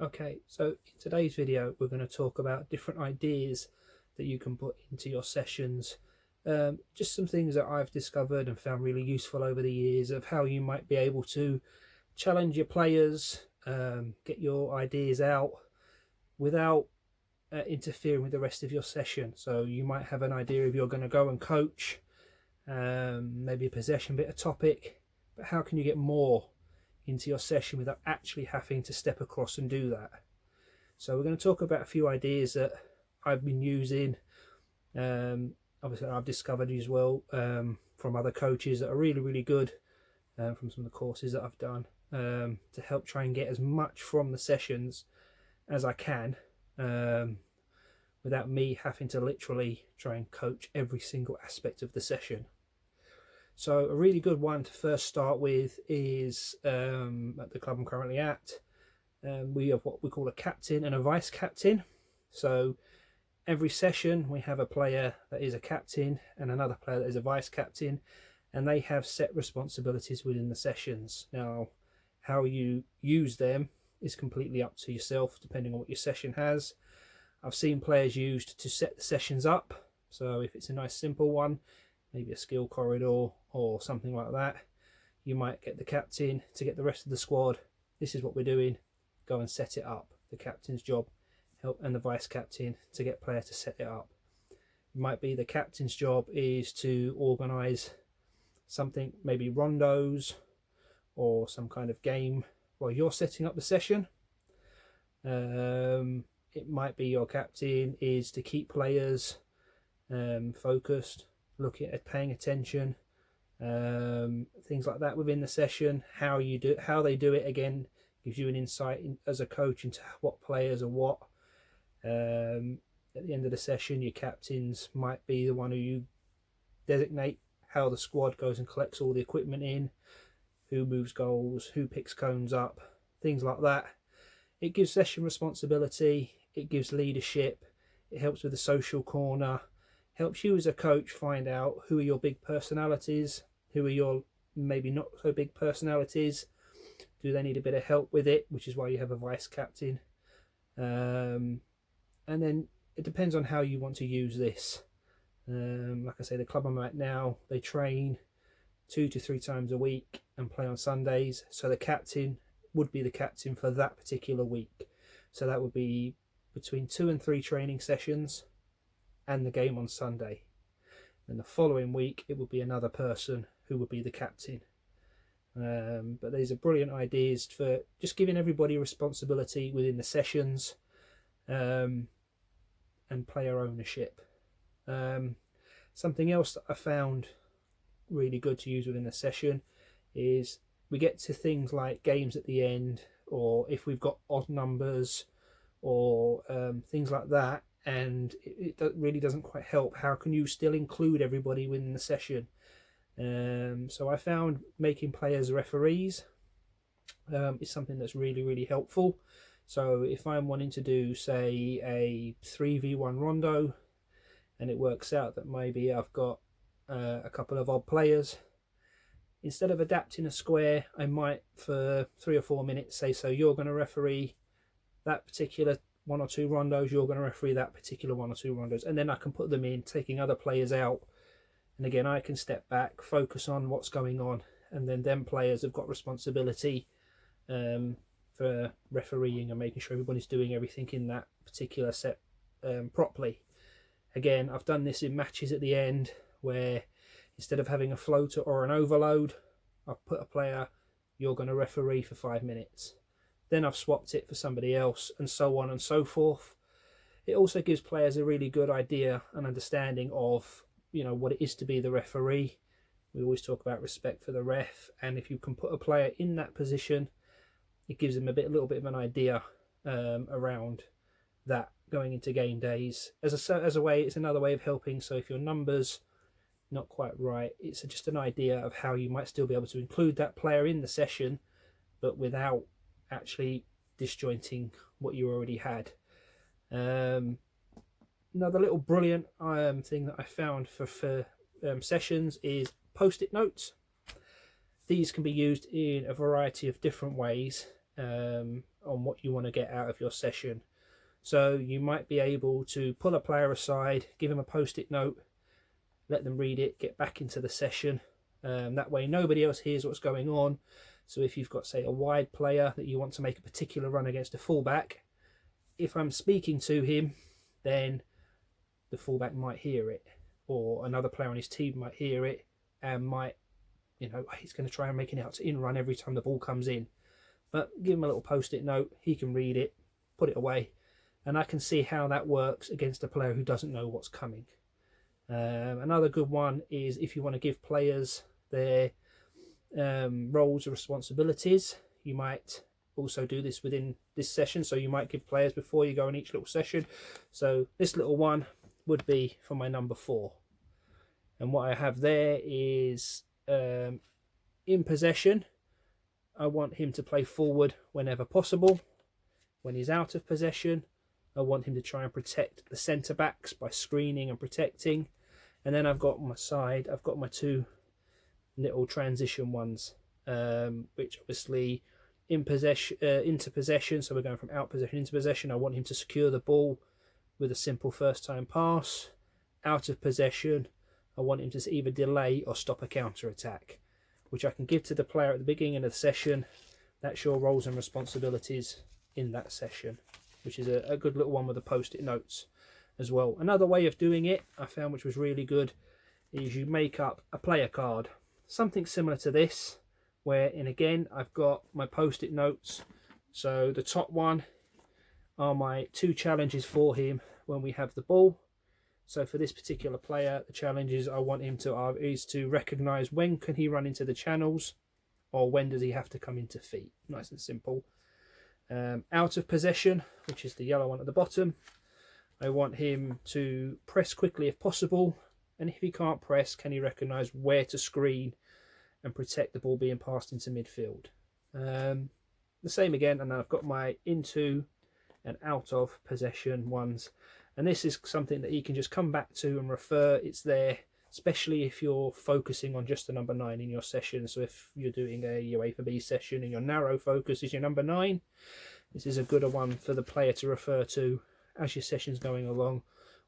Okay, so in today's video we're going to talk about different ideas that you can put into your sessions. Just some things that I've discovered and found really useful over the years of how you might be able to challenge your players, get your ideas out without interfering with the rest of your session. So you might have an idea if you're going to go and coach, maybe a possession bit of topic, but how can you get more into your session without actually having to step across and do that? So we're going to talk about a few ideas that I've been using. Obviously I've discovered as well from other coaches that are really good, from some of the courses that I've done, to help try and get as much from the sessions as I can, without me having to literally try and coach every single aspect of the session. So a really good one to first start with is, at the club I'm currently at, we have what we call a captain and a vice captain. So every session we have a player that is a captain and another player that is a vice captain, and they have set responsibilities within the sessions. Now, how you use them is completely up to yourself, depending on what your session has. I've seen players used to set the sessions up. So if it's a nice simple one, maybe a skill corridor or something like that, you might get the captain to get the rest of the squad, this is what we're doing, go and set it up. The captain's job, and the vice captain to get player to set it up. It might be the captain's job is to organise something, maybe rondos or some kind of game while you're setting up the session. It might be your captain is to keep players focused, looking at paying attention, things like that within the session. How they do it, again, gives you an insight as a coach into what players are what. At the end of the session, your captains might be the one who you designate how the squad goes and collects all the equipment in, who moves goals, who picks cones up, things like that. It gives session responsibility, it gives leadership, it helps with the social corner, helps you as a coach find out who are your big personalities, who are your maybe not so big personalities, do they need a bit of help with it, which is why you have a vice captain. And then it depends on how you want to use this. Like I say, the club I'm at now, they train 2 to 3 times a week and play on Sundays, so the captain would be the captain for that particular week. So that would be between 2 and 3 training sessions and the game on Sunday. And the following week it would be another person who would be the captain. But these are brilliant ideas for just giving everybody responsibility within the sessions, and player ownership. Something else that I found really good to use within a session is we get to things like games at the end, or if we've got odd numbers or things like that, and it really doesn't quite help. How can you still include everybody within the session? So I found making players referees is something that's really helpful. So if I'm wanting to do, say, a 3v1 rondo, and it works out that maybe I've got a couple of odd players, instead of adapting a square, I might for 3 or 4 minutes say, so you're going to referee that particular 1 or 2 rondos, you're going to referee that particular 1 or 2 rondos, and then I can put them in, taking other players out, and again I can step back, focus on what's going on, and then them players have got responsibility for refereeing and making sure everybody's doing everything in that particular set properly. Again, I've done this in matches at the end where instead of having a floater or an overload, I've put a player, you're going to referee for 5 minutes. Then I've swapped it for somebody else, and so on and so forth. It also gives players a really good idea and understanding of, what it is to be the referee. We always talk about respect for the ref, and if you can put a player in that position, it gives them a little bit of an idea around that going into game days. As a way, it's another way of helping. So if your numbers not quite right, it's just an idea of how you might still be able to include that player in the session, but without actually disjointing what you already had. Another little brilliant thing that I found for sessions is post-it notes. These can be used in a variety of different ways. on what you want to get out of your session. So you might be able to pull a player aside, give them a post-it note, let them read it, get back into the session. That way nobody else hears what's going on. So if you've got, say, a wide player that you want to make a particular run against a fullback, if I'm speaking to him, then the fullback might hear it, or another player on his team might hear it and might, he's going to try and make an out to in run every time the ball comes in. But give him a little post-it note, he can read it, put it away, and I can see how that works against a player who doesn't know what's coming. Another good one is if you want to give players their roles or responsibilities. You might also do this within this session, so you might give players before you go in each little session. So this little one would be for my number 4, and what I have there is in possession, I want him to play forward whenever possible. When he's out of possession, I want him to try and protect the centre backs by screening and protecting. And then I've got on my side, I've got my 2 little transition ones, which obviously in possession, into possession. So we're going from out possession into possession. I want him to secure the ball with a simple first time pass. Out of possession, I want him to either delay or stop a counter attack, which I can give to the player at the beginning of the session. That's your roles and responsibilities in that session, which is a good little one with the post-it notes as well. Another way of doing it I found, which was really good, is you make up a player card, something similar to this, wherein again I've got my post-it notes. So the top one are my 2 challenges for him when we have the ball. So for this particular player, the challenges I want him to is to recognise when can he run into the channels, or when does he have to come into feet. Nice and simple. Out of possession, which is the yellow one at the bottom, I want him to press quickly if possible, and if he can't press, can he recognise where to screen and protect the ball being passed into midfield. The same again, and I've got my into and out of possession ones, and this is something that he can just come back to and refer. It's there, especially if you're focusing on just the number 9 in your session. So if you're doing a UEFA B session and your narrow focus is your number 9, this is a good one for the player to refer to as your session's going along,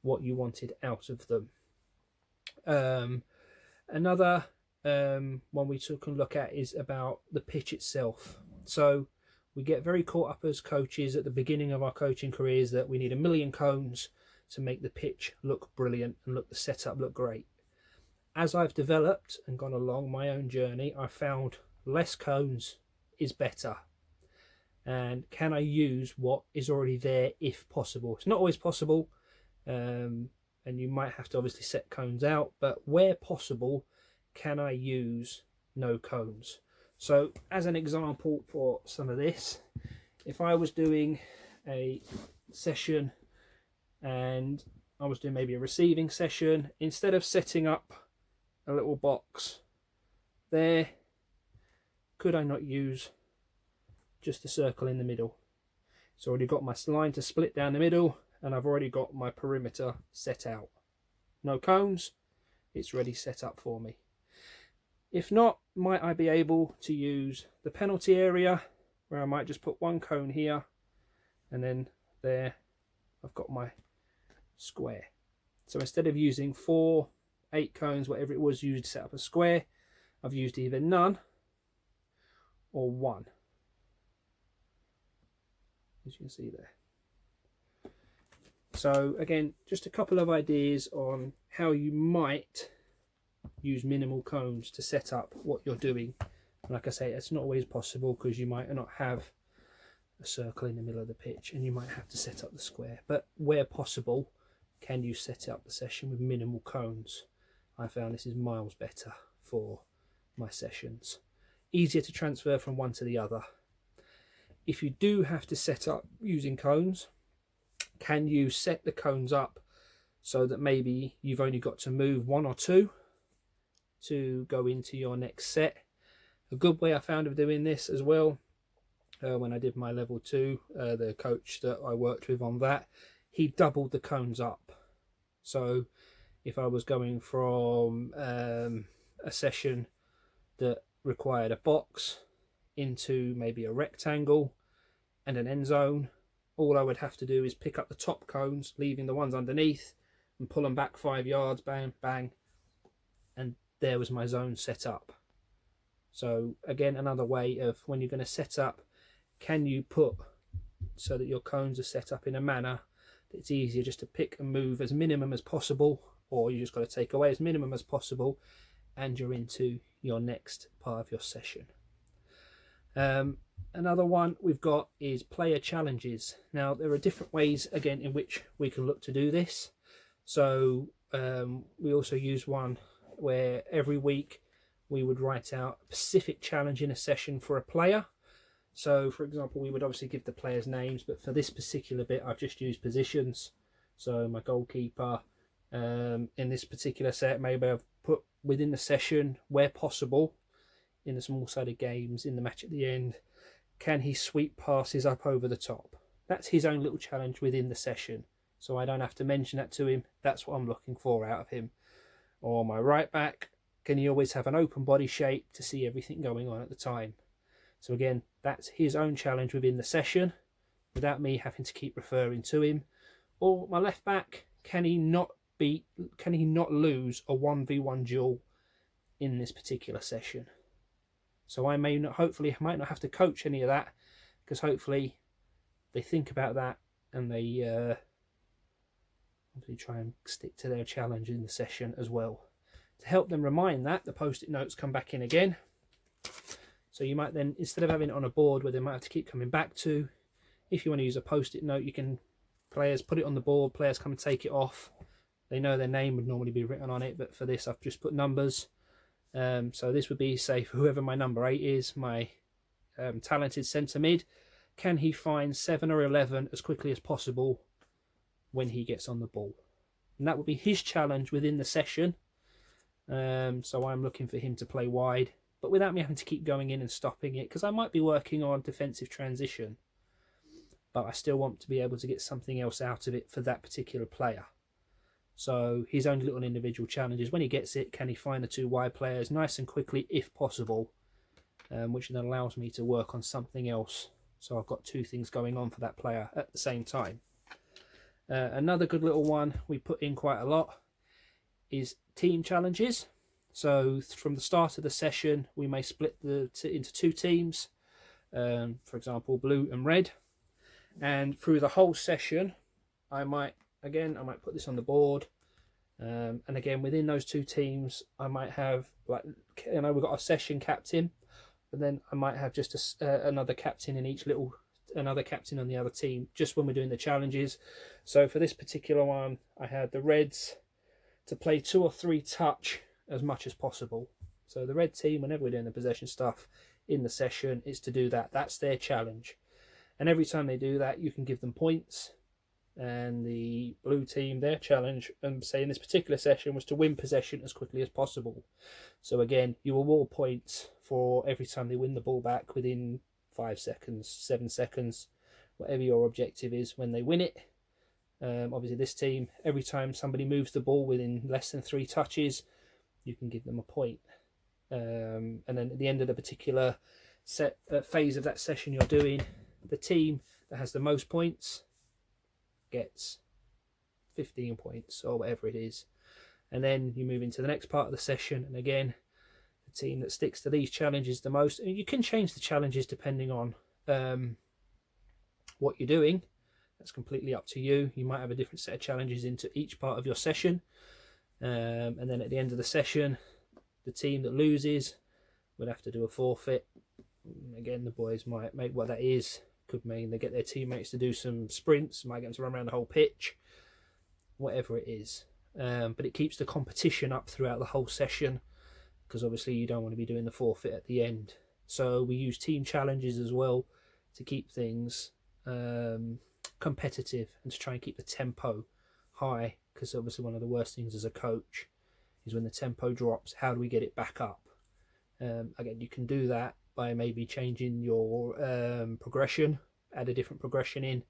what you wanted out of them. Another one we took a look at is about the pitch itself. So we get very caught up as coaches at the beginning of our coaching careers that we need a million cones to make the pitch look brilliant and the setup look great. As I've developed and gone along my own journey, I've found less cones is better. And can I use what is already there if possible? It's not always possible, and you might have to obviously set cones out, but where possible, can I use no cones? So as an example for some of this, if I was doing a session and I was doing maybe a receiving session, instead of setting up a little box there, could I not use just a circle in the middle? It's already got my line to split down the middle, and I've already got my perimeter set out. No cones, it's ready set up for me. If not, might I be able to use the penalty area, where I might just put 1 cone here, and then there I've got my square. So instead of using 4, 8 cones, whatever it was used to set up a square, I've used either none or 1, as you can see there. So again, just a couple of ideas on how you might use minimal cones to set up what you're doing. Like I say, it's not always possible because you might not have a circle in the middle of the pitch and you might have to set up the square, but where possible, can you set up the session with minimal cones? I found this is miles better for my sessions. Easier to transfer from one to the other. If you do have to set up using cones, can you set the cones up so that maybe you've only got to move 1 or 2 to go into your next set? A good way I found of doing this as well, when I did my level 2, the coach that I worked with on that, he doubled the cones up. So if I was going from a session that required a box into maybe a rectangle, and an end zone. All I would have to do is pick up the top cones, leaving the ones underneath, and pull them back 5 yards, bang, bang, and there was my zone set up. So again, another way of when you're going to set up, can you put so that your cones are set up in a manner that it's easier just to pick and move as minimum as possible, or you just got to take away as minimum as possible, and you're into your next part of your session. Another one we've got is player challenges. Now there are different ways again in which we can look to do this. So we also use one where every week we would write out a specific challenge in a session for a player. So for example, we would obviously give the players names, but for this particular bit I've just used positions. So my goalkeeper, in this particular set, maybe I've put within the session, where possible, in the small-sided games, in the match at the end, can he sweep passes up over the top? That's his own little challenge within the session. So I don't have to mention that to him. That's what I'm looking for out of him. Or my right back, can he always have an open body shape to see everything going on at the time? So again, that's his own challenge within the session, without me having to keep referring to him. Or my left back, can he not lose a 1v1 duel in this particular session? So I might not have to coach any of that, because hopefully they think about that and they obviously try and stick to their challenge in the session as well. To help them remind that, the post-it notes come back in again. So you might then, instead of having it on a board where they might have to keep coming back to, if you want to use a post-it note, you can, players put it on the board, players come and take it off. They know their name would normally be written on it, but for this I've just put numbers. So this would be, say, for whoever my number 8 is, my talented centre mid, can he find 7 or 11 as quickly as possible when he gets on the ball? And that would be his challenge within the session. So I'm looking for him to play wide, but without me having to keep going in and stopping it, because I might be working on defensive transition, but I still want to be able to get something else out of it for that particular player. So his own little individual challenges, when he gets it, can he find the 2 wide players nice and quickly if possible, which then allows me to work on something else. So I've got 2 things going on for that player at the same time. Another good little one we put in quite a lot is team challenges. So from the start of the session, we may split into 2 teams, for example, blue and red. And through the whole session, I might put this on the board, and again within those 2 teams I might have, like, we've got a session captain, but then I might have just another captain in each another captain on the other team, just when we're doing the challenges. So for this particular one, I had the reds to play 2 or 3 touch as much as possible. So the red team, whenever we're doing the possession stuff in the session, is to do that. That's their challenge, and every time they do that, you can give them points. And the blue team, their challenge, say in this particular session, was to win possession as quickly as possible. So again, you award points for every time they win the ball back within 5 seconds, 7 seconds, whatever your objective is when they win it. Obviously this team, every time somebody moves the ball within less than 3 touches, you can give them a point. And then at the end of the particular phase of that session you're doing, the team that has the most points gets 15 points or whatever it is. And then you move into the next part of the session, and again, the team that sticks to these challenges the most, and you can change the challenges depending on what you're doing. That's completely up to you. You might have a different set of challenges into each part of your session, and then at the end of the session, the team that loses would have to do a forfeit. Again, the boys might make what that is. Could mean they get their teammates to do some sprints, might get them to run around the whole pitch, whatever it is. But it keeps the competition up throughout the whole session, because obviously you don't want to be doing the forfeit at the end. So we use team challenges as well to keep things competitive and to try and keep the tempo high, because obviously one of the worst things as a coach is when the tempo drops, how do we get it back up? Again, you can do that by maybe changing your progression, add a different progression in,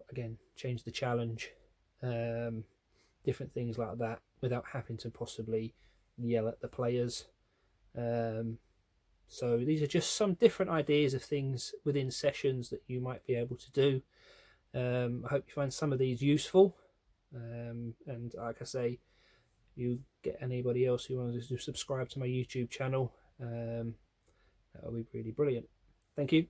again, change the challenge, different things like that, without having to possibly yell at the players. So these are just some different ideas of things within sessions that you might be able to do. I hope you find some of these useful. And like I say, you get anybody else who wants to subscribe to my YouTube channel, that will be really brilliant. Thank you.